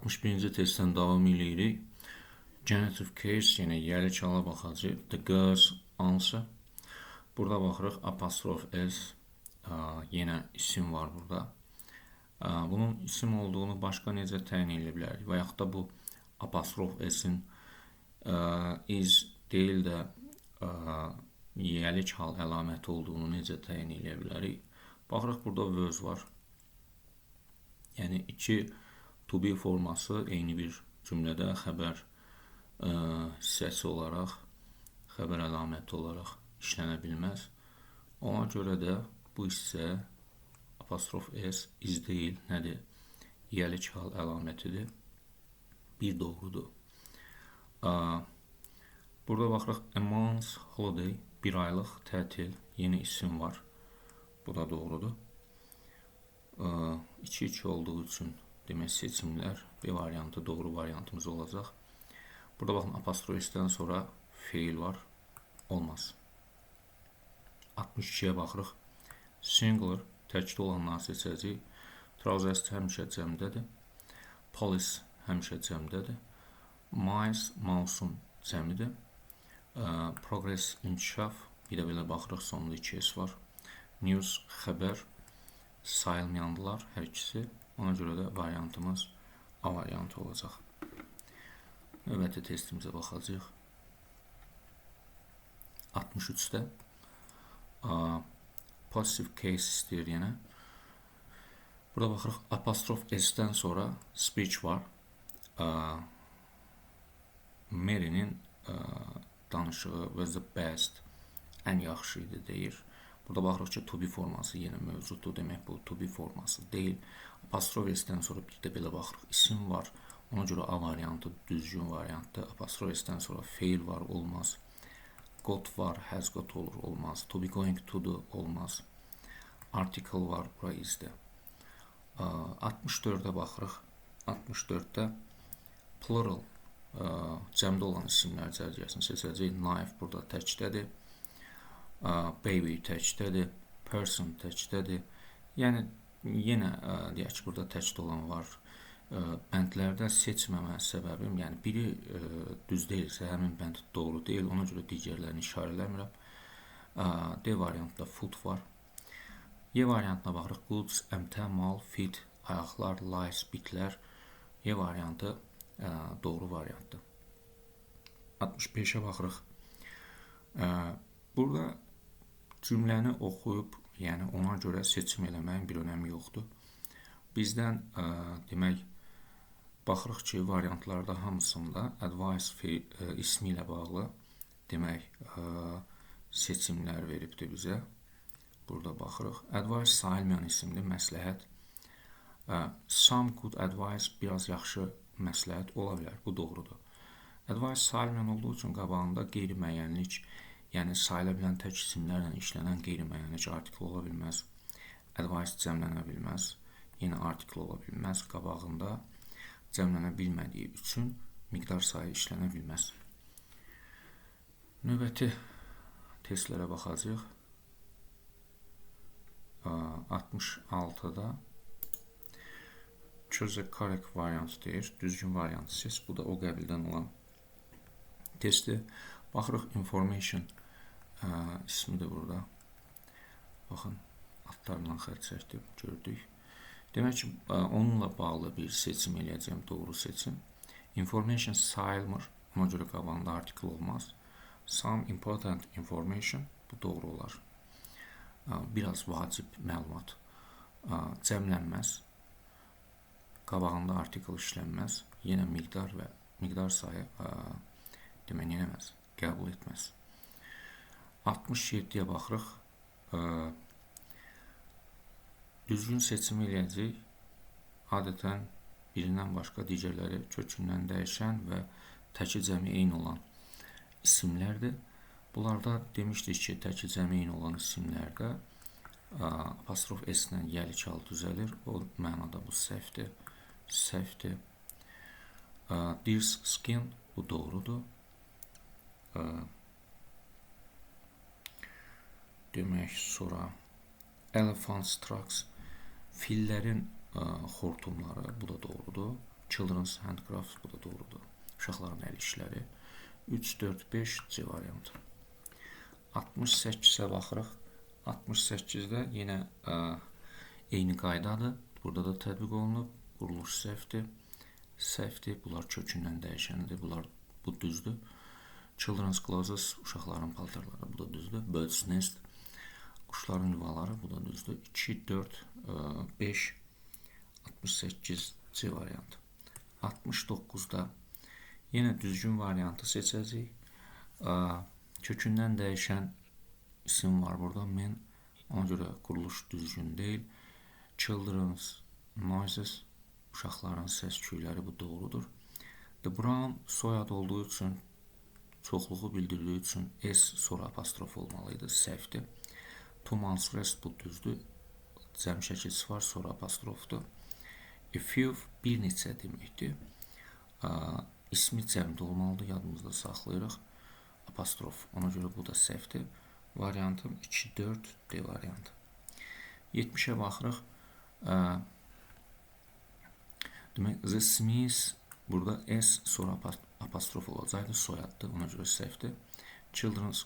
61-ci testdən davam edirik. Genitive case, yenə yəli çala baxacaq. The girl's answer. Burada baxırıq apostrof S. Yenə isim var burada. Bunun isim olduğunu başqa necə təyin edə bilərik? Və yaxud da bu apostrof S-in is deyil də yəli çal əlaməti olduğunu necə təyin edə bilərik? Baxırıq, burada was var. Yəni, iki to be forması eyni bir cümlədə xəbər hissəsi olaraq, xəbər əlaməti olaraq işlənə bilməz. Ona görə də bu hissə apostrof S is deyil, nədir? Yəli çal əlamətidir. Bir doğrudur. Burada baxırıq, a month's holiday, bir aylıq tətil, yeni isim var. Bu da doğrudur. 2-2 olduğu üçün demək seçimlər B variantı doğru variantımız olacaq. Burada baxın, apostrof S-dən sonra feil var. Olmaz. 62-yə baxırıq. Singular, təkdə olanları seçəcəyik. Trousers həmişə cəmdədir. Police həmişə cəmdədir. Mice, mouse'un cəmidir. Progress, inkişaf. Bir də belə baxırıq, sonunda 2S var. News, xəbər. Sayılmayandılar hər ikisi. Ona görə də variantımız A variantı olacaq. Növbəti testimizə baxacaq. 63-də passive case istəyir yenə. Burada baxırıq, apostrof S-dən sonra speech var. Mary'nin danışığı was the best, ən yaxşı idi deyir. Burada baxırıq ki, to be forması yenə mövcuddur. Demək, bu to be forması deyil. Apostrof S-dən sonra bir də belə baxırıq, isim var. Ona görə A variantı düzgün variantdır. Apostrof S-dən sonra fail var, olmaz. Got var, has got olur, olmaz. To be going to-dur, olmaz. Article var, bura izdə. 64-də baxırıq. 64-də plural, cəmdə olan isimlər cərgəsini seçəcək. Knife burada təkdədir. Baby təkdədir. Person təkdədir. Yəni, yenə deyək ki, burada təkdə olan var. Bəndlərdə seçməmə səbəbim, yəni biri düz deyilsə, həmin bənd doğru deyil. Ona görə digərlərini işarələmirəm. D variantda foot var. Y variantına baxırıq. Goods, əmtə, mal, feet, ayaqlar, lice, bitlər. Y variantı doğru variantdır. 65-ə baxırıq. Burada cümləni oxuyub, yəni ona görə seçim eləməyin bir önəmi yoxdur. Bizdən demək, baxırıq ki, variantlarda hamısında advice ismi ilə bağlı demək, seçimlər veribdir bizə. Burada baxırıq. Advice sayılmayan isimdir, məsləhət. Some good advice, biraz yaxşı məsləhət ola bilər, bu doğrudur. Advice sayılmayan olduğu üçün qabağında qeyri-müəyyənlik, yəni sayıla bilən tək isimlərlə işlənən qeyri-müəyyənlik artikl ola bilməz. Advice cəmlənə bilməz, yenə artikl ola bilməz. Qabağında cəmlənə bilmədiyi üçün miqdar sayı işlənə bilməz. Növbəti testlərə baxacaq. 66-da choose a correct variant deyir. Düzgün variant seç. Bu da o qəbildən olan testdir. Baxırıq, information ismi də burada. Baxın, adlarından xətt çəkdim, gördük. Demək ki, onunla bağlı bir seçim eləyəcəm, doğru seçim. Information sayılmır, ona görə qabağında article olmaz. Some important information, bu doğru olar. Biraz vacib məlumat cəmlənməz, qabağında article işlənməz, yenə miqdar sayı demək, eləməz, qəbul etməz. 67-yə baxırıq. Düzgün seçimi eləyəcək. Adətən birindən başqa digərləri kökündən dəyişən və təki cəmi eyni olan isimlərdir. Bunlarda demişdik ki, təki cəmi eyni olan isimlərdə apostrof S-lə yəli çal düzəlir. O mənada bu səhvdir. Səhvdir. Deer skin, bu doğrudur. Demək, sonra elephant tracks, fillərin xortumları, bu da doğrudur. children's handcrafts, bu da doğrudur. Uşaqların əl işləri. 3, 4, 5 C variantı. 68-ə baxırıq. 68-də yenə eyni qaydadır. Burada da tətbiq olunub. Quruluş səhvdir. Səhvdir. Bunlar kökündən dəyişənidir. Bu düzdür. Children's clothes, uşaqların paltarları, bu da düzdür. Bird's nest, quşların yuvaları, bu da düzdür. 2, 4, 5, 68 C variantı. 69-da yenə düzgün variantı seçəcəyik. Kökündən dəyişən isim var burada. Men, ona görə quruluş düzgün deyil. Children's noises, uşaqların səs-küyləri, bu doğrudur. The Brown soyad olduğu üçün, çoxluğu bildirdiyi üçün S sonra apostrof olmalıydı, səhvdir. Two months rest, bu düzdür. Cəm şəkilçisi var, sonra apostrofdur. A few, bir neçə deməkdir. İsmi cəmdə olmalıdır, yadımızda saxlayırıq. Apostrof, ona görə bu da səhvdir. Variantım 2, 4, D variantı. 70-ə baxırıq. Demək, The Smiths, burada S sonra apostrof olacaqdı, soyaddır, ona görə səhvdir. Children's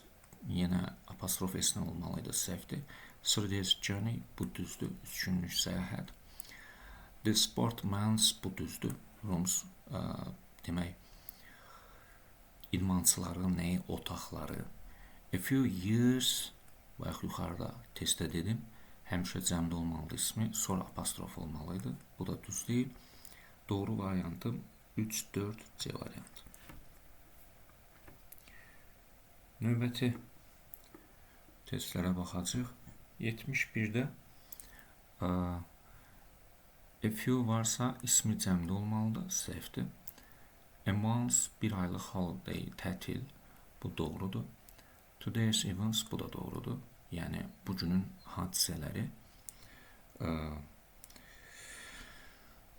yenə apostrof S-lə olmalıydı, səhvdir. 3 days journey, bu düzdür, 3 günlük səyahət. The Sportman's, bu düzdür. Rooms, demək, idmançıların nəyi, otaqları. A few years, bayaq yuxarıda testdə dedim, həmişə cəmdə olmalıdır ismi, sonra apostrof olmalıydı. Bu da düz deyil. Doğru variantım 3, 4, C variantı. Növbəti testlərə baxacaq. 71-də a few varsa ismi cəmdə olmalıdır, səhvdir. A month, bir aylıq holiday, tətil, bu doğrudur. Today's events, bu da doğrudur. Yəni, bugünün hadisələri.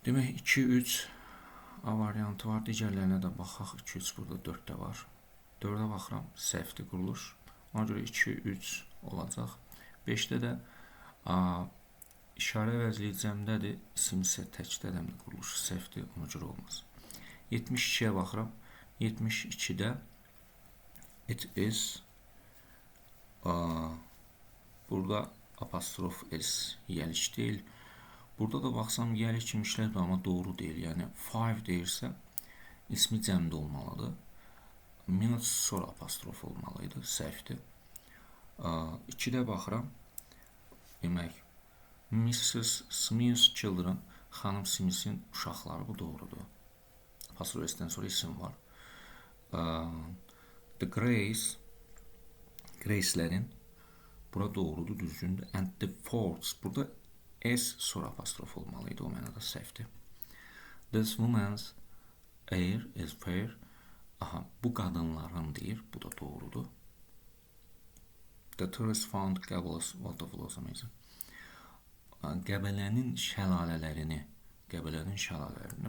Demək, 2, 3 A variantı var. Digərlərinə də baxaq. 2, 3 burada 4 də var. 4-ə baxıram, səhvdir quruluş. Ona görə 2, 3 olacaq. 5-də də işarə əvəzliyi cəmdədir. İsim isə təkdədəmdir, quruluş səhvdir. Ona görə olmaz. 72-yə baxıram. 72-də it is, burada apostrof S yəlik deyil. Burada da baxsam yəlik kimi işlədir, amma doğru deyil. Yəni 5 deyirsə ismi cəmdə olmalıdır. Minutes sonra apostrof olmalıydı, səhvdir. 2-də baxıram. Demək, Mrs. Smith's children, xanım Smith'in uşaqları, bu doğrudur. Apostrof S-dən sonra isim var. The Grace'lərin, bura doğrudur, düzgündür. And the Fords, burada S sonra apostrof olmalıydı, o mənada səhvdir. This woman's hair is fair. Aha, bu qadınların deyir, bu da doğrudur. The tourist found Qəbələ waterfalls amazing. Qəbələnin şəlalələrini,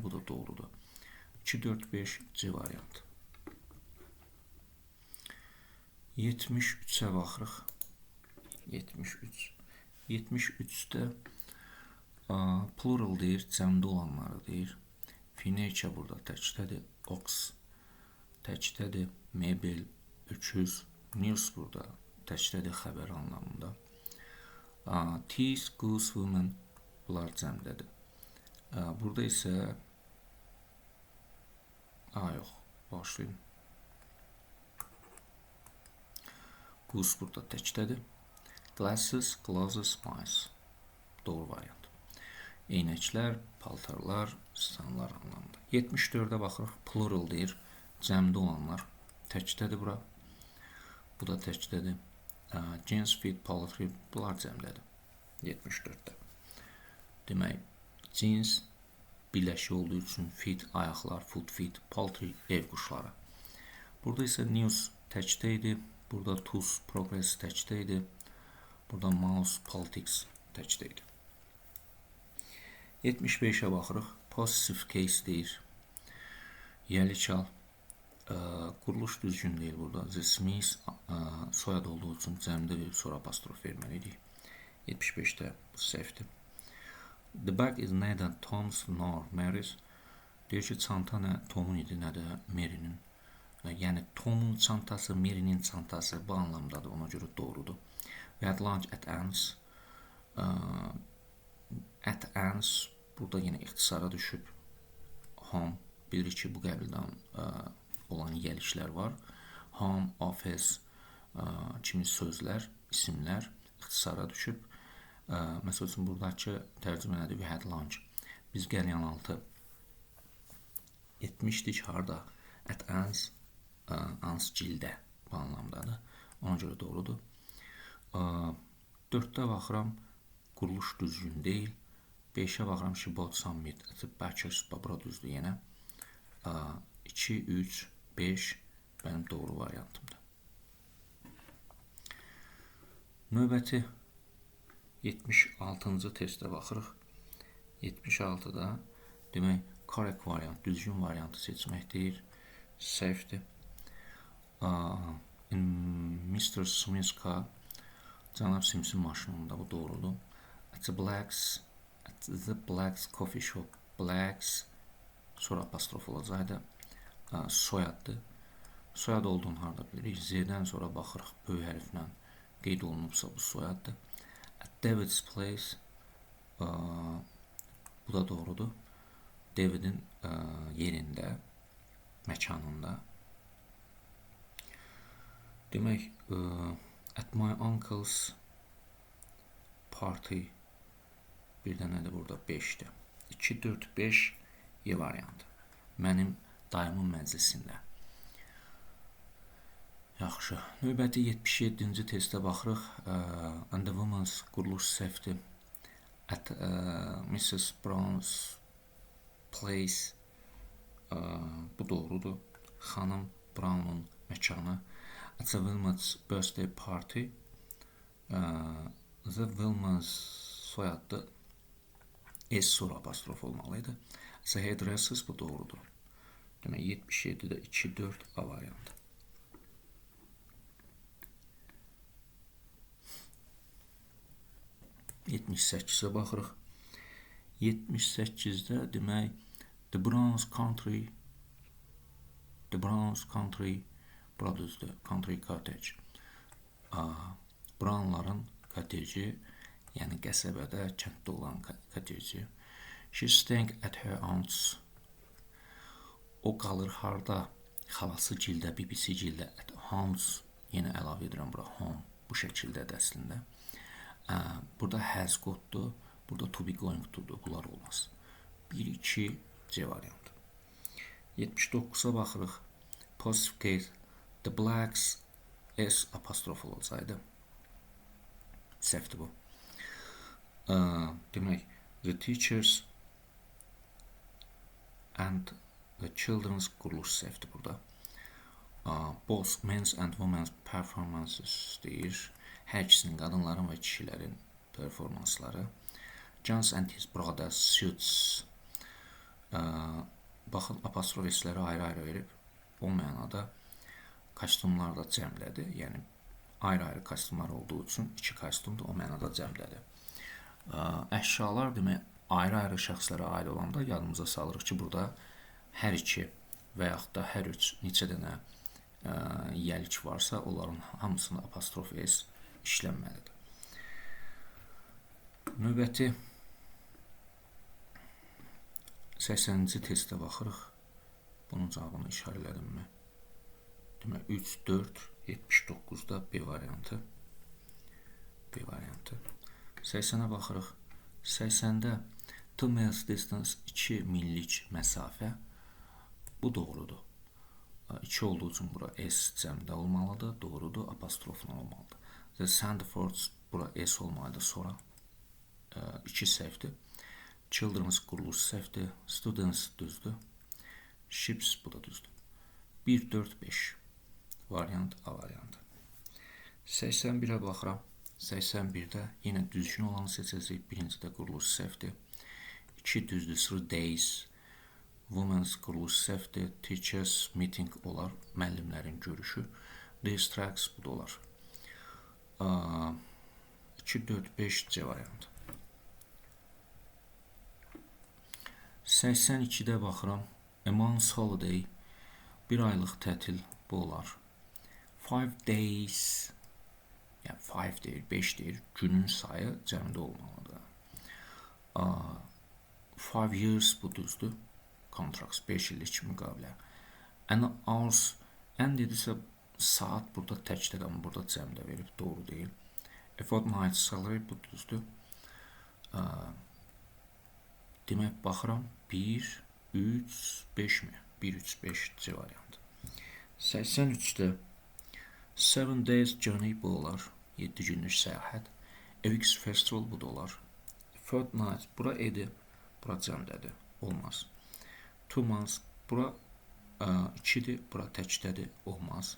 bu da doğrudur. 2, 4, 5 C variantı. 73-ə baxırıq. 73-də plural deyir, cəmdə olanları deyir. Finiçə burada təkdədir. Ox təkdədir. Mebel, öküz. News burada təkdədir, xəbər anlamında. Teeth, goose, woman, bunlar cəmdədir. Burada isə yox, başlayın. Goose burada təkdədir. Glasses, clothes, mice. Doğru variant. Eynəklər, paltarlar, standlar anlamında. 74-də baxırıq. Plural deyir. Cəmdə olanlar. Təkdədir bura. Bu da təkdədir. Jeans, feet, poultry, bunlar cəmdədir. 74-də. Demək, jeans birləşik olduğu üçün feet, ayaqlar, foot, feet, poultry, ev quşları. Burada isə news təkdə idi. Burada tools, progress təkdə idi. Burada mouse, politics təkdə idi. 75-ə baxırıq. Possessive case deyir. Yəlik al. Quruluş düzgün deyil burada. The Smiths soyad olduğu üçün cəmdə verib sonra apostrof verməliydik. 75-də bu səhvdir. The bag is neither Tom's nor Mary's. Deyir ki, çanta nə Tomun idi, nə də Mary'nin. Yəni Tomun çantası, Mary'nin çantası bu anlamdadır, ona görə doğrudur. We had lunch at Anne's. At Anne's burada yenə ixtisara düşüb. Home, bilirik ki, bu qəbildən olan yiyəliklər var. Home, office kimi sözlər, isimlər ixtisara düşüb. Məsəl üçün, buradakı tərcümə nədir? We had lunch. Biz gələn altı etmişdik, harda? At Anne's, Anne's gildə bu anlamdadır. Ona görə doğrudur. 4-də baxıram, quruluş düzgün deyil. 5-ə baxıram, she bought some meat at the butcher's, bura düzdür yenə. 2, 3, 5 mənim doğru variantımdır. Növbəti 76-cı testə baxırıq. 76-da demək, correct variant, düzgün variantı seçməkdir. Safety. In Mr. Smith's car, Cənab Sims'in maşınında, bu doğrudur. At the Black's coffee shop, Black's, sonra apostrof olacaqdı. Soyaddır. Soyad olduğunu harda bilirik? Z-dən sonra baxırıq, böyük hərflə qeyd olunubsa bu soyaddır. At David's place, bu da doğrudur. David'in yerində, məkanında. Demək, at my uncle's party, bir də nədir burada? 5-dir. 2, 4, 5 Y variantı. Mənim dayımın məclisində. Yaxşı. Növbəti 77-ci testə baxırıq. And the woman's quruluş safety at Mrs. Brown's place. Bu doğrudur. Xanım Brown'un məkanı. At the Wilmot's birthday party. The Wilmot's soyadlı S sonra apostrof olmalıydı. The hairdressers, bu doğrudur. Demək, 77-də 2, 4 A variantı. Yetmiş 8-ə baxırıq. 78-də demək, The Brown's Country, bura düzdür, Country Cottage. Brownların koteci, yəni qəsəbədə, kənddə olan koteci. She's staying at her aunt's. O qalır harda? Xalası gildə, bibisi gildə. At home's, yenə əlavə edirəm bura, home. Bu şəkildədir əslində. Burada has qoddur, burada to be going to'dur. Bunlar olmaz. 1, 2, C variantı. 79-a baxırıq. Positive case. The Black's S apostrof olacaqdı. Səhvdir bu. Demək, the teachers and the children's quruluş səhvdir burada. Both men's and women's performances deyir. Hər ikisinin, qadınların və kişilərin performansları. John's and his brother's suits. Baxın, apostrof S-ləri ayrı-ayrı verib. O mənada kostyumlar da cəmlədir. Yəni, ayrı-ayrı kostyumlar olduğu üçün 2 kostyumdur, o mənada cəmlədir. Əşyalar demək, ayrı-ayrı şəxslərə aid olanda yadımıza salırıq ki, burada hər 2 və yaxud da hər 3 neçə dənə yiyəlik varsa, onların hamısında apostrof S işlənməlidir. Növbəti 80-ci testə baxırıq. Bunun cavabını işarələdim mi? Demək, 3, 4, 79-da B variantı. B variantı. 80-ə baxırıq. 80-də 2 miles distance, 2 millik məsafə. Bu doğrudur. 2 olduğu üçün bura S cəmdə olmalıdır. Doğrudur, apostrofla olmalıdır. The Sandfords, bura S olmalıdır sonra. 2 səhvdir. Children's quruluş səhvdir. Students düzdür. Ships, bu da düzdür. 1, 4, 5. Variant A variantı. 81-ə baxıram. 81-də yenə düzgün olanı seçəcək. Birincidə quruluş səhvdir. 2 düzdür. 3 days. Women's quruluş səhvdir. Teachers meeting olar. Müəllimlərin görüşü. These tracks, bu da olar. 2, 4, 5 C variantı. 82-də baxıram. A month's holiday, bir aylıq tətil bu olar. 5 days, yəni 5 deyir, 5 deyir, günün sayı cəmdə olmalıdır. 5 years bu düzdür, contracts 5 illik müqavilə. An hours, an dedirsə saat burada təkdir, amma burada cəmdə verib, doğru deyil. A fortnight salary bu düzdür. Demək, baxıram, 1, 3, 5 mi? 1, 3, 5 variantı. 83-də 7 days journey bu olar, 7 günlük səyahət. A week's festival bu da olar. Fortnight, bura edir, bura cəmdədir, olmaz. 2 months, bura 2-dir, bura təkdədir, olmaz.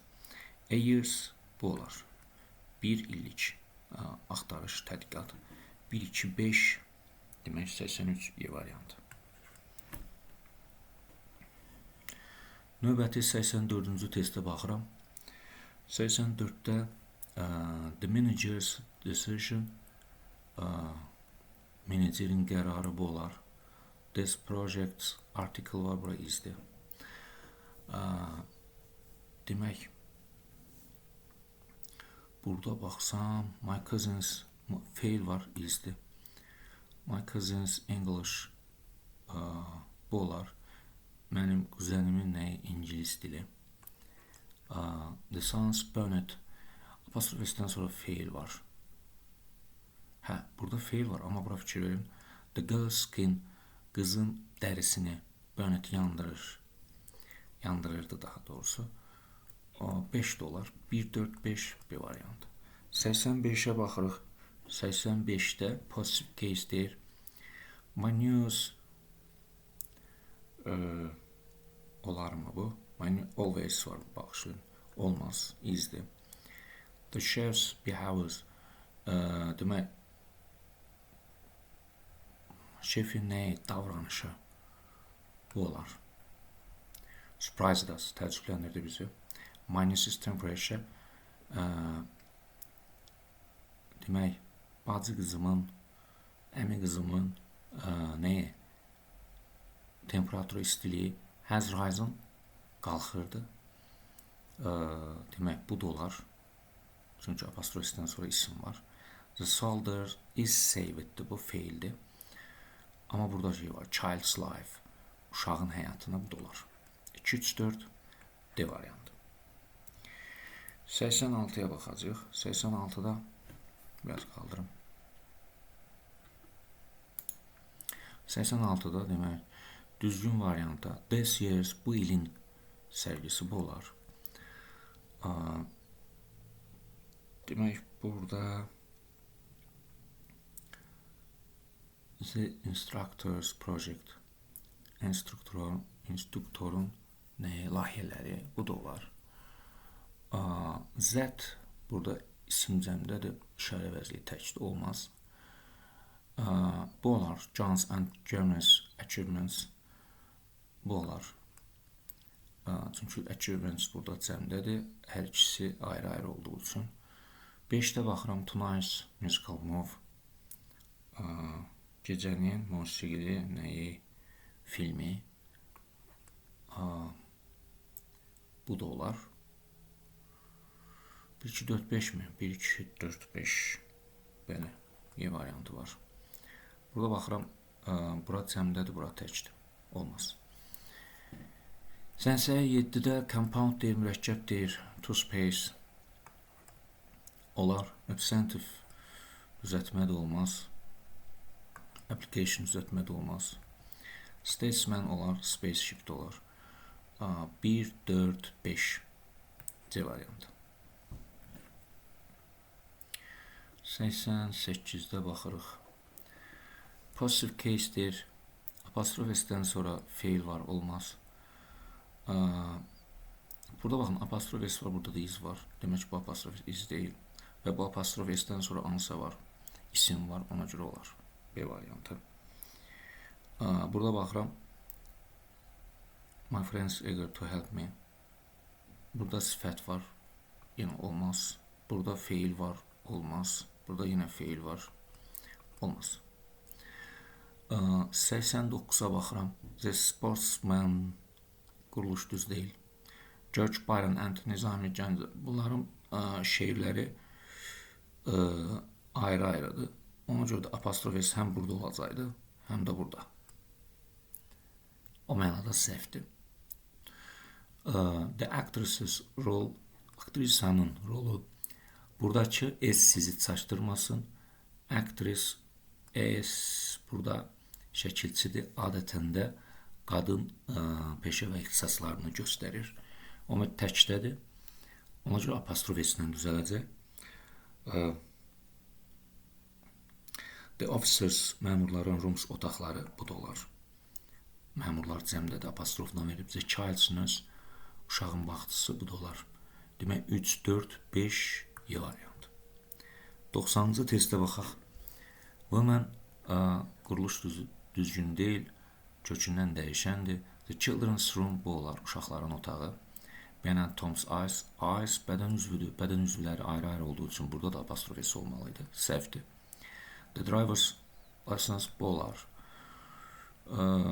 A years bu olar, 1 illik axtarış, tədqiqat. 1, 2, 5, demək 83 E variantı. Növbəti 84-cü testə baxıram. 84-də the manager's decision, menacerin qərarı bu olar. This project's article var, bura izdir. Demək, burada baxsam, my cousin's fail var, izdir. My cousin's English bu olar. Mənim kuzenimin nəyi? İngilis dili. The son's bonnet, apostrofesindən sonra fail var. Hə, burada fail var, amma bura fikir verin. The girl's skin, qızın dərisini, bonnet yandırır. Yandırırdı daha doğrusu. 5 dolar, 1, 4, 5 bir variant. 85'e baxırıq. 85'də positive case deyir. My news olar mı bu? My always var, baxışın. Olmaz, izdir. The chef's behaviors, demək, şefin nəyi? Davranışı bu olar. Surprised us, təəccübləndirdi bizi. My niece's temperature, demək, bacı qızımın, əmi qızımın nəyi? Temperaturu, istiliyi has risen, qalxırdı. Demək, bu da olar. Çünki apostrofisindən sonra isim var. The soldier is saved'dir, bu faildir. Amma burada şey var, child's life, uşağın həyatına bu da olar. 2, 3, 4 D variantı. 86'ya baxacaq. 86'da biraz qaldırım. 86'da demək, düzgün variantda this year's, bu ilin sərgisi bu olar. Demək, burada the instructor's project, instruktorun nəyə, layihələri bu da olar. Z burada isim cəmdədir, işarə vəzli təkdə olmaz. Bu olar. John's and Jeremy's achievements bu olar. Çünki achievements burada cəmdədir, hər ikisi ayrı-ayrı olduğu üçün. 5'də baxıram, tonight's musical move, gecənin musiqili nəyi, filmi, bu da olar. 1, 2, 4, 5 mi? 1, 2, 4, 5 belə Y variantı var. Burada baxıram, bura cəmdədir, bura təkdir. Olmaz. 7'də compound deyir, mürəkkəb deyir, to space olar. Substantive düzəltmə də olmaz. Application düzəltmə də olmaz. Statesman olar, spaceship də olar. 1, 4, 5 C variantı. 88'də baxırıq. Positive case deyir, apostrofesindən sonra fail var, olmaz. Burada baxın, apostrofes var, burada da iz var. Demək ki, bu apostrofes iz deyil. Və bu apostrofesindən sonra ansa var, isim var, ona görə olar. B variantı. Burada baxıram. My friends eager to help me. Burada sifət var, yenə olmaz. Burada fail var, olmaz. Burada yenə fail var, olmaz. 89'a baxıram. The sportsman quruluş düz deyil. George Byron, Nizami Gəncəvi, bunların şeirləri ayrı-ayrıdır. Ona görə də apostrof S həm burada olacaqdı, həm də burada. O mənada səhvdir. The actress's role, aktrisanın rolu. Buradakı S sizi çaşdırmasın. Actress S burada şəkilçidir. Adətən də qadın peşə və ixtisaslarını göstərir. Amma təkdədir. Ona görə apostrof S-lə düzələcək. The officers, məmurların rooms, otaqları, bu da olar. Məmurlar cəmdədir, apostrofla verib. The child's nurse, uşağın baxtısı, bu da olar. Demək, 3, 4, 5 Y variantı. 90-cı testə baxaq. Women quruluş düzgün deyil, kökündən dəyişəndir. The children's room, bu olar, uşaqların otağı. Ben and Tom's eyes, eyes bədən üzvüdür. Bədən üzvləri ayrı-ayrı olduğu üçün burada da apostrof S olmalıydı. Səhvdir. The driver's license, bu olar.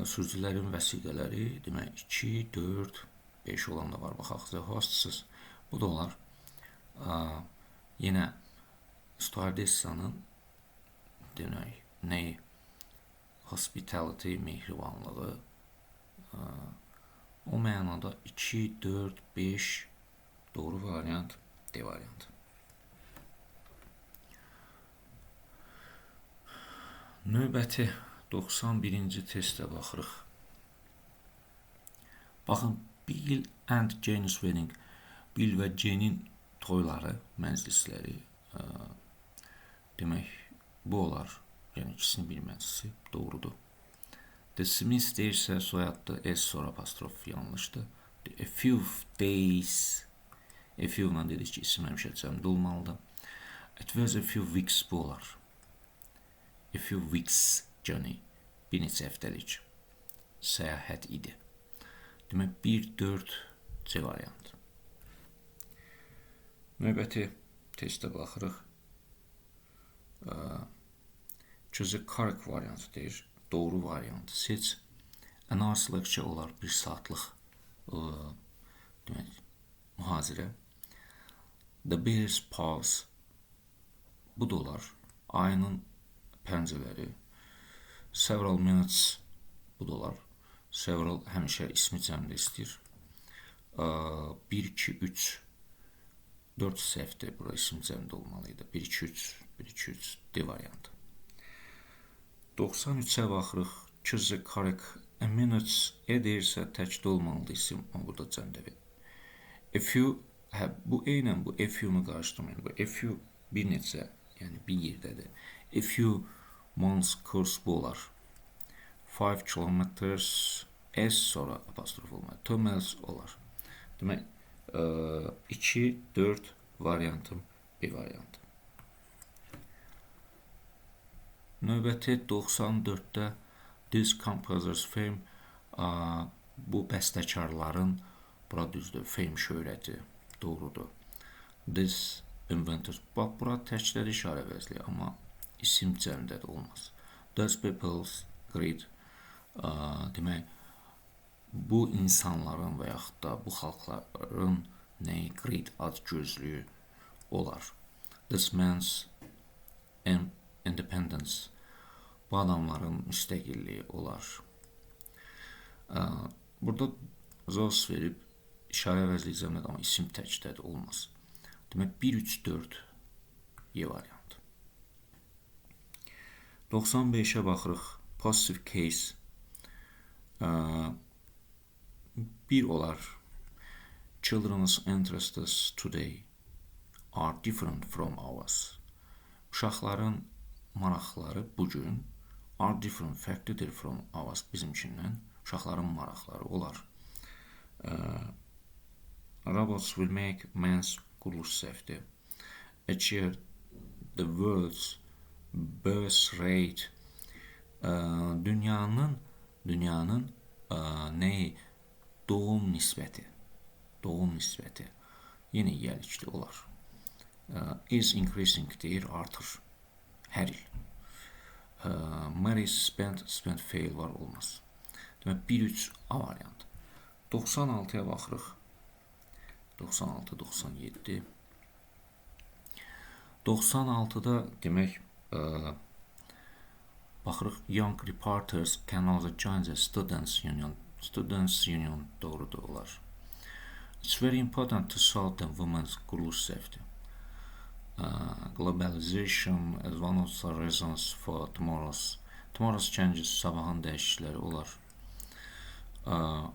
Sürücülərin vəsiqələri, demək 2, 4, 5 olan da var. Baxaq, the hostess, bu da olar. Yenə stewardessanın demək, nəyi? Hospitality, mehribanlığı. O mənada 2, 4, 5 doğru variant, D variantı. Növbəti 91-ci testə baxırıq. Baxın, Bill and Jane's wedding. Bill və Jane'in toyları, məclisləri. Demək, bu olar. Yəni, ikisinin bir məclisi doğrudur. The Smith deyirsə soyadlı S sonra apostrof yanlışdır. A few days. A few ilə dedik ki, isim həmişə cəmdə olmalıdır. It was a few weeks, bu olar. A few weeks journey. Bir neçə həftəlik səyahət idi. Demək, 1, 4 C variantı. Növbəti testə baxırıq. Choose a correct variantı deyir. Doğru variantı seç. An hour's lecture olar, 1 saatlıq demək, mühazirə. The bear's paws, bu da olar. Ayının pəncələri. Several minutes, bu da olar. Several həmişə ismi cəmdə istəyir. 1, 2, 3, 4 səhvdir. Bura isim cəmdə olmalıydı. 1, 2, 3, 1, 2, 3, D variantı. 93-ə baxırıq. Choose the correct. A minutes deyirsə təkdə olmalıdır isim. Amma burada cəmdədir. A few, bu eynən bu a few-nu qarışdırmayın. Bu a few bir neçə, yəni bir yerdədir. A few months course, bu olar. 5 kilometers S sonra apostrof olmalı. 2 miles olar. Demək, 2, 4 variantım B variantı. Növbəti 94-də This composer's fame, bu bəstəkarların, bura düzdür, fame şöhrəti, doğrudur. This inventor, bax, bura təkdədir işarə vəzli, amma isim cəmdədir, olmaz. Those people's great, demək, bu insanların və yaxud da bu xalqların nəyi, great ad gözlüyü olar. This man's independence, bu adamların müstəqilliyi olar. Burada zos verib, işarə vəzli cəmlədə, amma isim təkdədir, olmaz. Demək, 1, 3, 4 Y variantı. 95-ə baxırıq. Positive case. 1 olar. Children's interests today are different from ours. Uşaqların maraqları bugün are different, fərqlidir from ours, bizimkindən. Uşaqların maraqları olar. Robots will make man's quruluş səhvdir. Achieve the world's birth rate. Dünyanın nəyi? Doğum nisbəti. Doğum nisbəti. Yenə yiyəlikli olar. Is increasing deyir, artır. Hər il. Mary spent fail var, olmaz. Demək, 1-3 A variantı. 96-ya baxırıq. 96-97. 96-da demək baxırıq, young reporters can also join the students union. Students union doğrudur olar. It's very important to solve the women's quruluş safety. Globalization is one of the reasons for tomorrow's changes, sabahın dəyişiklikləri olar.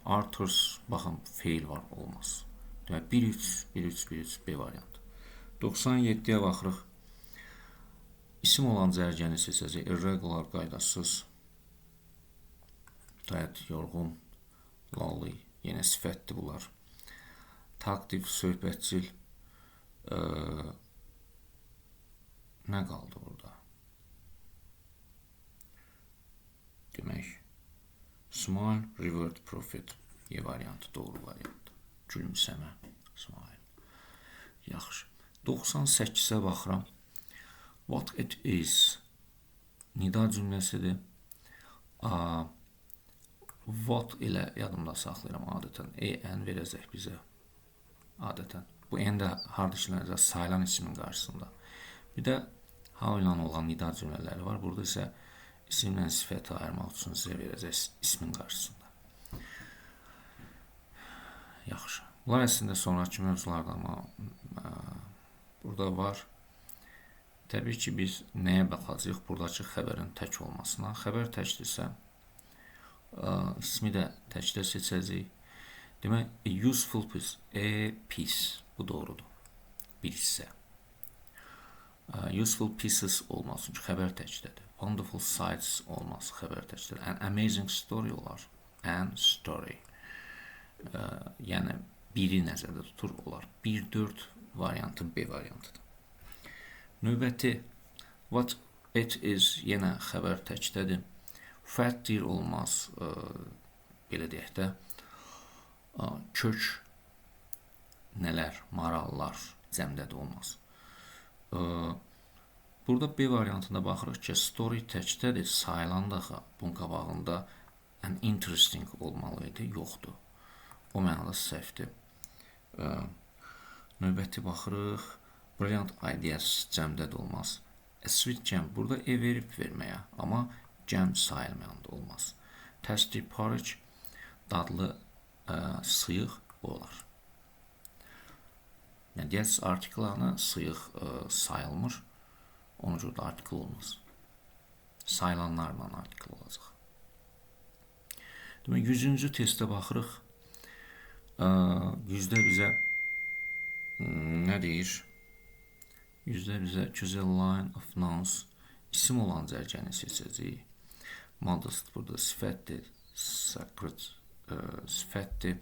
Arthur's, baxın, fail var, olmaz. Demək, 1-3 B variantı. 97-yə baxırıq. İsim olan cərgəni seçəcək. Irregular, qaydasız. Tired, yorğun. Lonely, yenə sifətdir bunlar. Talkative, söhbətçil. Nə qaldı burada? Demək, smile, reward, profit. Y variantı, doğru variantı. Gülümsəmə, smile. Yaxşı. 98-ə baxıram. What it is. Nida cümləsidir. What ilə yadımda saxlayıram adətən. En verəcək bizə. Adətən. Bu en də harda işlənəcək? Sayılan ismin qarşısında. Bir də how ilə olan nida cümlələri var. Burada isə isimlə sifəti ayırmaq üçün sizə verəcək ismin qarşısında. Yaxşı. Bunlar əslində sonraki mövzulardır, amma burada var. Təbii ki, biz nəyə baxacağıq? Buradakı xəbərin tək olmasına. Xəbər təkdirsə, ismi də təkdə seçəcəyik. Demək, a useful piece, a piece. Bu doğrudur. Bir hissə. Useful pieces olmaz, çünki xəbər təkdədir. Wonderful sights olmaz, xəbər təkdədir. An amazing story olar. An story. Yəni, biri nəzərdə tutur olar. 1-4 variantı B variantıdır. Növbəti, what it is, yenə xəbər təkdədir. Fat deyir olmaz, belə deyək də, kök, nələr, marallar cəmdədə olmaz. Burada B variantında baxırıq ki, story təkdədir, sayılan daxı bunun qabağında an interesting olmalı idi, yoxdur. O mənada səhvdir. Növbəti baxırıq. Brilliant ideas cəmdə də olmaz. A sweet jam, burada verib verməyə, amma cəm sayılmayan da olmaz. Tasty porridge, dadlı sıyıq olar. Yəni, digər artikllarına sıyıq sayılmır, ona görə də artikl olmaz. Sayılanlarla artikl olacaq. Demək, 100-cü testə baxırıq. 100-də bizə nə deyir? 100-də bizə choose a line of nouns, isim olan cərgəni seçəcəyik. Modest burada sifətdir, sacred sifətdir.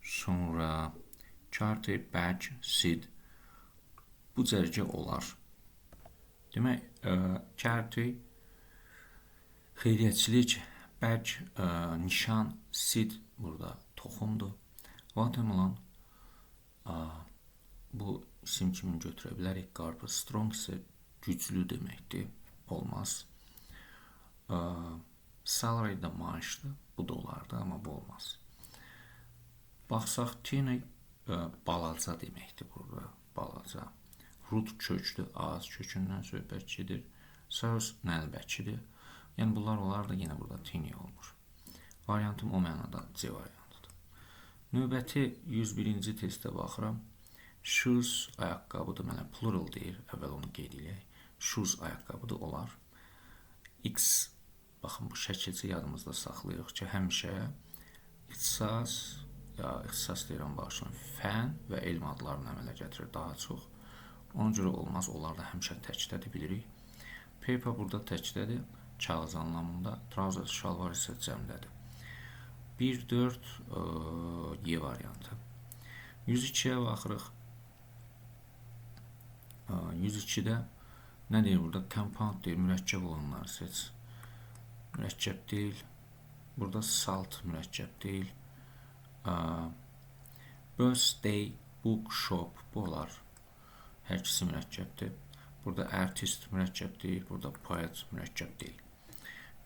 Sonra charity, badge, seed. Bu cərgə olar. Demək, charity, xeyriyyətçilik, badge, nişan, seed burada toxumdur. Watermelon, bu isim kimi götürə bilərik. Qarpız, strong isə güclü deməkdir. Olmaz. Salary da maaşdır. Bu da olardı, amma bu olmaz. Baxsaq, teeny balaca deməkdir burada. Balaca. Root kökdür. Ağac kökündən söhbətçidir. Source nəlbəkidir. Yəni, bunlar olar da yenə burada teeny olmur. Variantım o mənada C variantıdır. Növbəti 101-ci testə baxıram. Shoes, ayaqqabıdır. Mənə plural deyir. Əvvəl onu qeyd edək. Shoes, ayaqqabıdır, olar. X, baxın, bu şəkilci yadımızda saxlayırıq ki, həmişə ixtisas, ixtisas deyirəm, bağışlayın, fən və elm adlarını əmələ gətirir daha çox. Ona görə olmaz, onlar da həmişə təkdədir, bilirik. Paper burada təkdədir, kağız anlamında. Trouser, şalvar isə cəmdədir. 1-4 Y variantı. 102-yə baxırıq. 102-də nə deyir burada? Compound deyir, mürəkkəb olanları seç. Mürəkkəb deyil. Burada salt mürəkkəb deyil. Birthday, book, shop, bu olar. Hər ikisi mürəkkəbdir. Burada artist mürəkkəb deyil. Burada poet mürəkkəb deyil.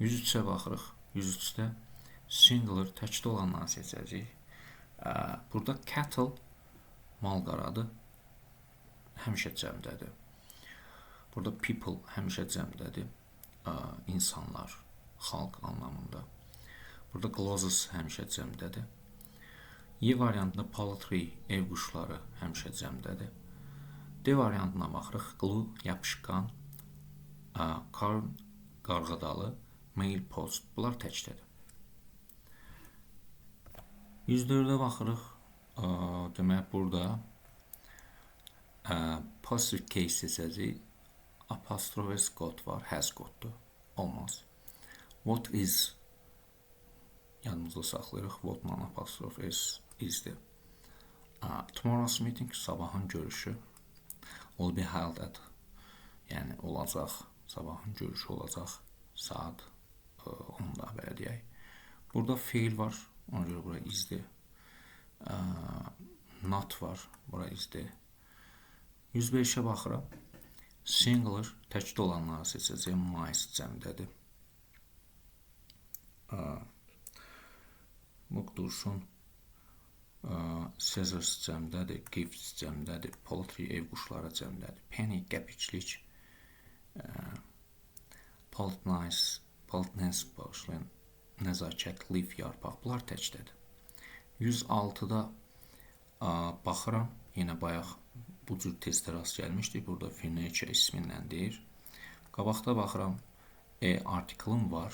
103-ə baxırıq. 103-də Singular təkdə olanları seçəcəyik. Burada cattle mal qaradır. Həmişə cəmdədir. Burada people həmişə cəmdədir. İnsanlar, xalq anlamında. Burada closes həmişə cəmdədir. Y variantında poultry, ev quşları həmişə cəmdədir. D variantına baxırıq. Glue, yapışqan, corn, qarğıdalı, mail post. Bunlar təkdədir. 104-ə baxırıq. Demək, burada passive case seçəcəyik. Apostrophe s got var, has gotdur. Olmaz. What is yadımızda saxlayırıq. What-la apostrophe s is-dir. Tomorrow's meeting, sabahın görüşü. Will be held at, yəni olacaq, sabahın görüşü olacaq saat 10-da, belə deyək. Burada fail var, ona görə bura is-dir. Not var, bura is-dir. 105-ə baxıram. Singular, təkdə olanları seçəcəyim. Mice cəmdədir. Book dursun. Scissors cəmdədir. Gifts cəmdədir. Poultry, ev quşları cəmdədir. Penny, qəpiklik. Politeness, bağışlayın. Nəzakət, leaf, yarpaq. Bunlar təkdədir. 106-da baxıram. Yenə bayaq bu cür testə rast gəlmişdik. Burada furniture ismindən deyir. Qabaqda baxıram. Artiklım var.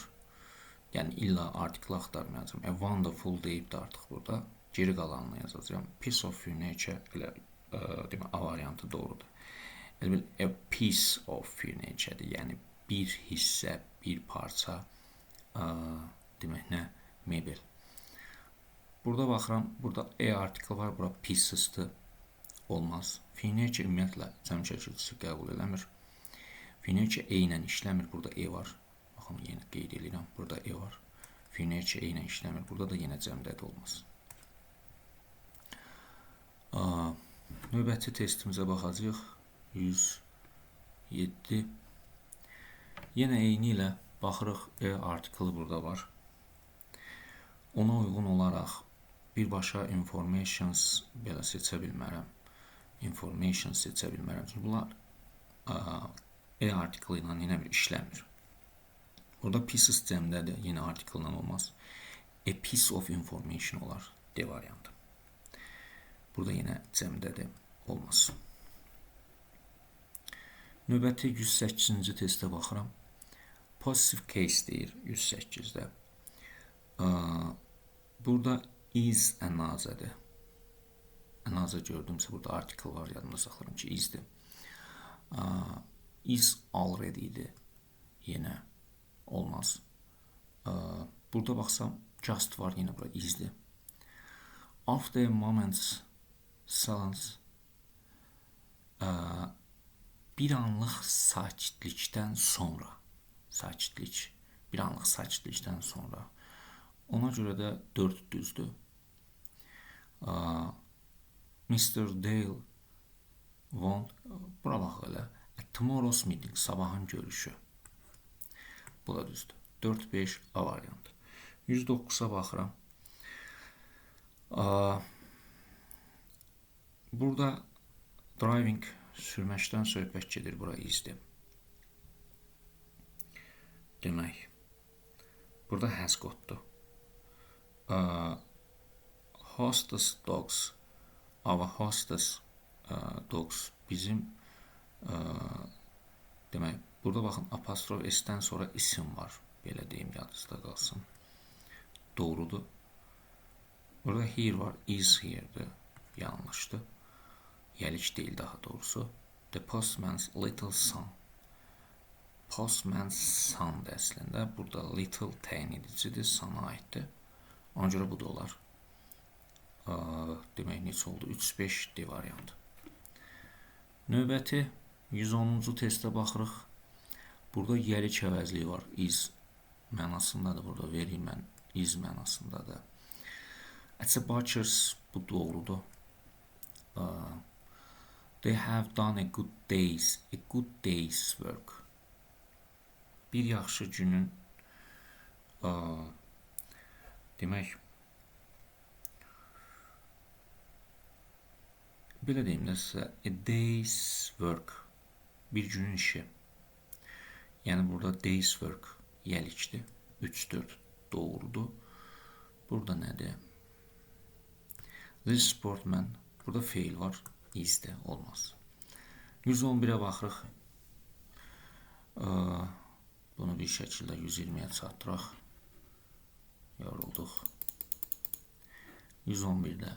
Yəni illa artikl axtarmayacağım. A wonderful deyib də artıq burada. Geri qalanını yazacağım. Piece of furniture, elə demək, A variantı doğrudur. A piece of furniture'dir. Yəni bir hissə, bir parça, demək nə? Mebel. Burada baxıram, burada article var, bura pieces'dır. Olmaz. Furniture ümumiyyətlə cəm şəkilçisi qəbul eləmir. Furniture E ilə işləmir, burada E var. Baxın, yenə qeyd edirəm, burada E var. Furniture E ilə işləmir, burada da yenə cəmdədə olmaz. Növbəti testimizə baxacağıq. 107. Yenə eyni ilə baxırıq, artiklı burada var. Ona uyğun olaraq birbaşa informations belə seçə bilmərəm. Information seçə bilmərəm. Çünki bunlar artiklı ilə yenə bir işləmir. Burada pieces cəmdədir, yenə artiklı ilə olmaz. A piece of information olar, D variantı. Burada yenə cəmdədir, olmaz. Növbəti 108-ci testə baxıram. Positive case deyir 108-də. Burada is another'dır. Another gördümsə burada article var, yadımda saxlarım ki is'dir. Is already'dir. Yenə olmaz. Burada baxsam just var, yenə burada is'dir. After a moment's silence, bir anlıq sakitlikdən sonra, bir anlıq sakitlikdən sonra, ona görə də 4 düzdür. Mr. Dale won't, bura bax elə, tomorrow's meeting, sabahın görüşü. Bu da düzdür. 4-5 A variantı. 109-a baxıram. Burada driving, sürməkdən söhbət gedir, bura is'dir. Demək, burada has gotdur. Hostess dogs, our hostess dogs, bizim, demək, burada baxın, apostrof S-dən sonra isim var. Belə deyim, yadınızda qalsın. Doğrudur. Burada here var, is here'dir. Yanlışdır. Yelik deyil daha doğrusu. The postman's little son. Postman's son'dır əslində. Burada little təyin edicidir, sana aiddir. Ona görə bu da olar. Demək, neçə oldu? 3-5 D variantı. Növbəti 110-cu testə baxırıq. Burada yelik əvəzliyi var. Is mənasındadır. Burada vereyim mən. Is mənasındadır. At the butcher's, bu doğrudur. They have done a good day's work. Bir yaxşı günün Demək, belə deyim də sizə, a day's work, bir günün işi. Yəni burada day's work yəlikdir. 3-4 doğrudur. Burada nədir? This sportman, burada feil var. Is də olmaz. 111-ə baxırıq. Bunu bir şəkildə 120-yə çatdıraq. Yorulduq. 111-də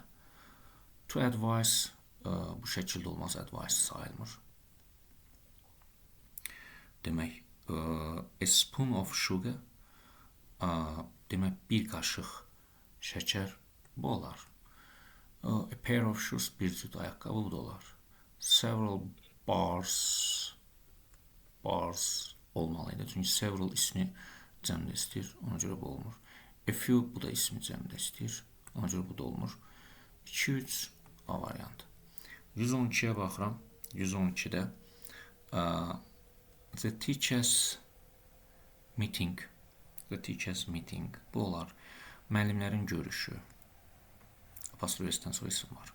to advise, bu şəkildə olmaz, advice sayılmır. Demək, a spoon of sugar, demək bir qaşıq şəkər, bu olar. A pair of shoes, bir cüt ayaqqabı, bu da olar. Several bars olmalıydı. Çünki several ismi cəmdə istəyir, ona görə bu olmur. A few, bu da ismi cəmdə istəyir, ona görə bu da olmur. 2-3 A variantı. 112-yə baxıram. 112-də the teachers meeting. The teachers meeting. Bu olar. Müəllimlərin görüşü. Apostrof S-dən sonra isim var.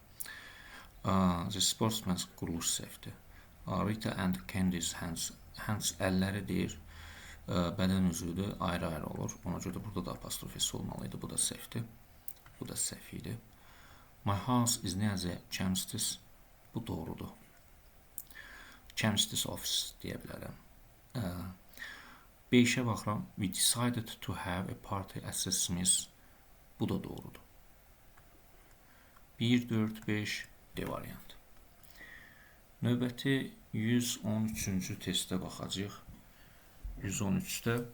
The sportsman's quruluş səhvdir. Rita and Candy's hands. Hands əlləri deyir. Bədən üzvüdür, ayrı-ayrı olur. Ona görə burada da apostrof S olmalıydı. Bu da səhvdir. Bu da səhv idi. My house is near the chemist's. Bu doğrudur. Chemist's office deyə bilərəm. 5-ə baxıram. We decided to have a party at the Smith's. Bu da doğrudur. 1, 4, 5 D variantı. Növbəti 113-cü testə baxacağıq. 113-də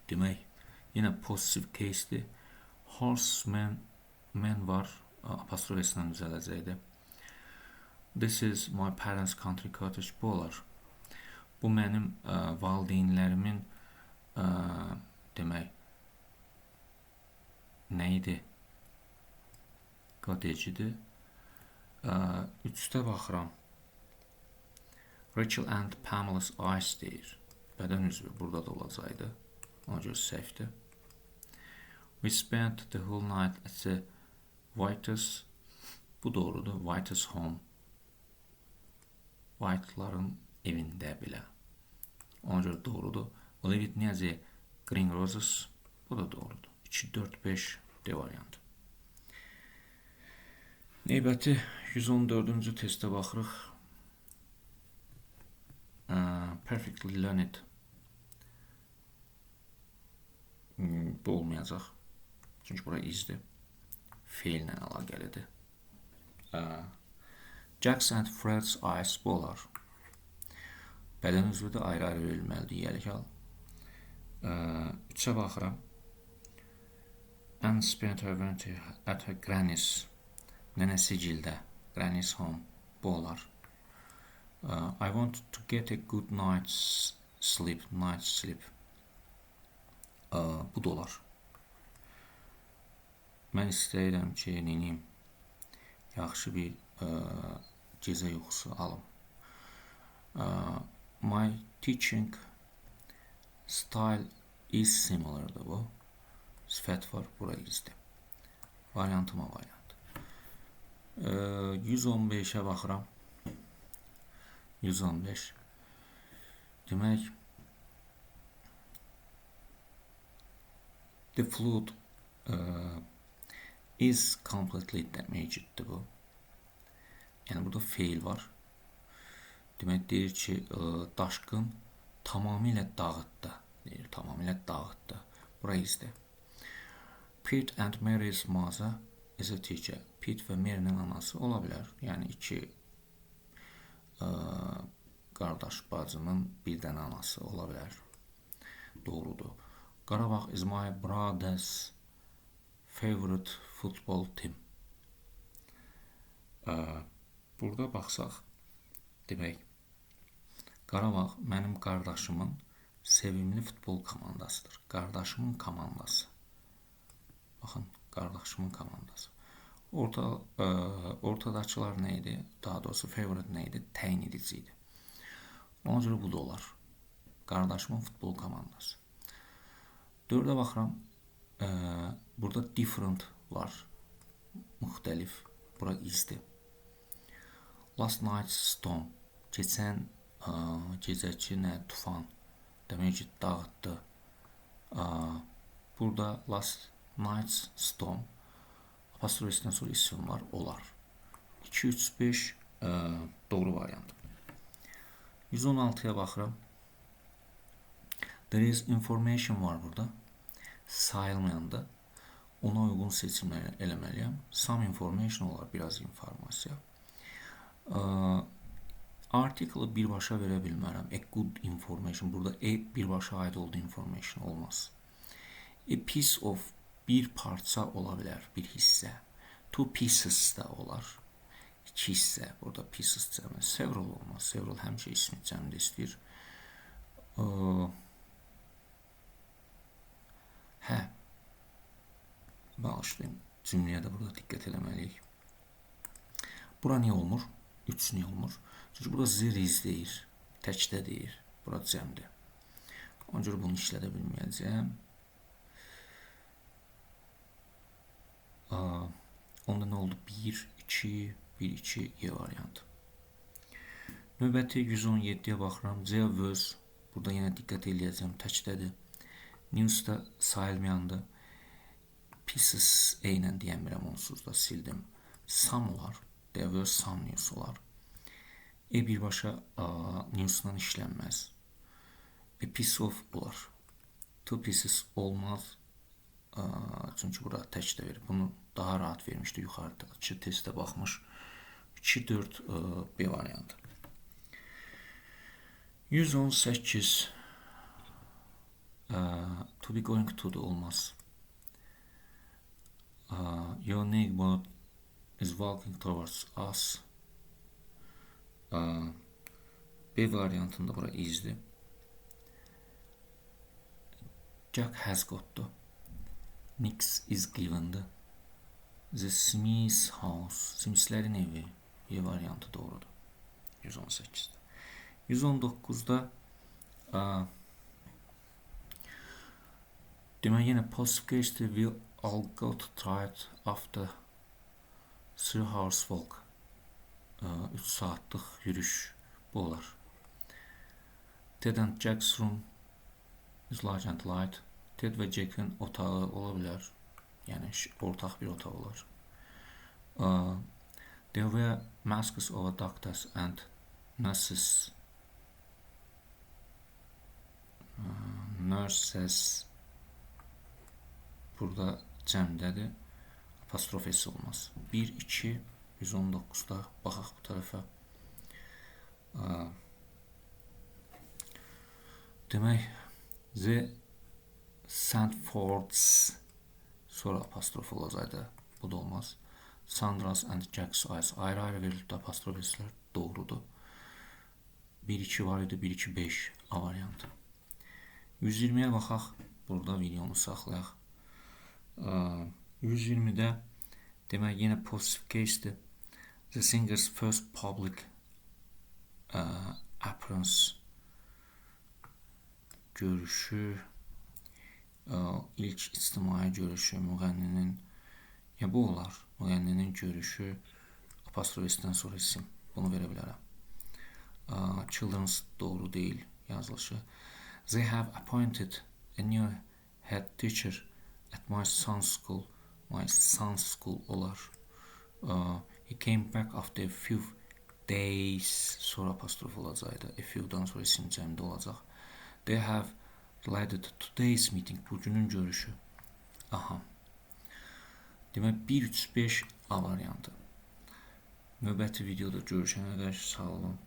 demək, yenə positive case-dir. Horseman, man var, apostrof S-lə düzələcəkdir. This is my parents' country cottage. Bu olar. Bu mənim valideynlərimin demək, nə idi? Cottage'idir. 3-də baxıram. Rachel and Pamela's eyes deyir. Bədən üzvü burada da olacaqdı. Ona görə səhvdir. We spent the whole night at the White's. Bu doğrudur. White's home. White'ların evində belə. Ona görə doğrudur. We lived near the Green Roses. Bu da doğrudur. 2, 4, 5 D variantı. Neybəti 114-cü testə baxırıq. Perfectly learned. Bu olmayacaq. Çünki bura izdir. Feillə əlaqəlidir. Jack's and Fred's eyes, bu olar. Bədən üzvü də ayrı-ayrı verilməlidir. Yəlik al. 3-ə baxıram. Anne spent her winter at her granny's. Nənəsigildə. Granny's home. Bu olar. I want to get a good night's sleep. Night sleep. Bu da olar. Mən istəyirəm ki, neyim, yaxşı bir gecə yuxusu alım. My teaching style is similardır bu. Sifət var, bura izdir. Variantıma variant. 115-ə baxıram. 115. Demək, the flood is completely damageddir bu. Yəni burada feil var. Demək deyir ki, daşqın tamamilə dağıtdı. Deyir, tamamilə dağıtdı. Bura izdir. Pete and Mary's mother is a teacher. Pete və Mary'nin anası ola bilər. Yəni iki qardaş bacının bir dənə anası ola bilər. Doğrudur. Qarabağ is my brother's favorite football team. Burada baxsaq, demək, Qarabağ mənim qardaşımın sevimli futbol komandasıdır. Qardaşımın komandası. Baxın, qardaşımın komandası. Ortadakılar nə idi? Daha doğrusu favorite nə idi? Təyin edici idi. Ona görə bu da olar. Qardaşımın futbol komandası. 4-ə baxıram. burada different var. Müxtəlif. Bura izdir. Last night's storm. Keçən gecəki nə? Tufan. Demək ki, dağıtdı. Burada last night's storm. Apostrofdan sonra isim var. Olar. 2, 3, 5 doğru variant. 116'ya baxıram. There is information var burada. Sayılmayanda. Ona uygun seçimler eləməliyəm. Some information olar. Biraz informasiya. Article birbaşa verə bilmərəm. A good information. Burada birbaşa aid olduğu information olmaz. A piece of bir parça ola bilər. Bir hissə. Two pieces da olar. İki hissə. Burada pieces cəmi. Several olmaz. Several həmişə ismi cəmdə istəyir. Bağışlayın. Cümləyə də burada diqqət eləməliyik. Bura niyə olmur? 3 niyə olmur? Çünki burada ziriz deyir. Təkdə deyir. Bura cəmdir. Ona görə bunu işlədə bilməyəcəm. Onda nə oldu? 1, 2, 1, 2, E variantı. Növbəti 117-yə baxıram. C was. Burada yenə diqqət eləyəcəm. Təkdədir. News'da sayılmayandır. Pieces eynən deyəmirəm, onsuz da sildim. Some olar. There were some news olar. Birbaşa news'dan işlənməz. A piece of olar. Two pieces olmaz. Çünki burada təkdə verir. Bunu daha rahat vermişdi yuxarıda. 2 testə baxmış. 2, 4 B variantı. 118 to be going to da olmaz. Your neighbor is walking towards us. B variantında bura izdir. Jack has got'du. Nix is given'dı. The Smith's house. Smith'lərin evi. E variantı doğrudur. 118'də. 119'da demək yenə positive case'dir. We all got tired after 3 hours walk. 3 saatlıq yürüyüş bu olar. Ted and Jack's room is large and light. Ted və Jack'ın otağı ola bilər. Yəni ortaq bir otaq olar. There were masks over doctors and nurses. Nurses burada cəmdədir. Apostrofesi olmaz. 1, 2, 119'da baxaq bu tərəfə. Demək, The Sandfords sonra apostrof olacaqdı. Bu da olmaz. Sandra's and Jack's eyes. Ayrı-ayrı verildi apostrofeslər doğrudur. 1, 2 var idi. 1, 2, 5 A variantı. 120'yə baxaq. Burada videomu saxlayaq. 120'də demək yenə positive case'dir. The singer's first public appearance görüşü, ilk ictimai görüşü, müğənninin ya bu olar. Müğənninin görüşü apostrofesindən sonra isim. Bunu verə bilərəm. Children's doğru deyil yazılışı. They have appointed a new head teacher at my son's school. My son's school olar. He came back after a few days. Sonra apostrof olacaqdı. A few'dan sonra isim cəmdə olacaq. They have related today's meeting. Bugünün görüşü. Aha. Demək 1, 3, 5 A variantı. Növbəti videoda görüşənə qədər sağ olun.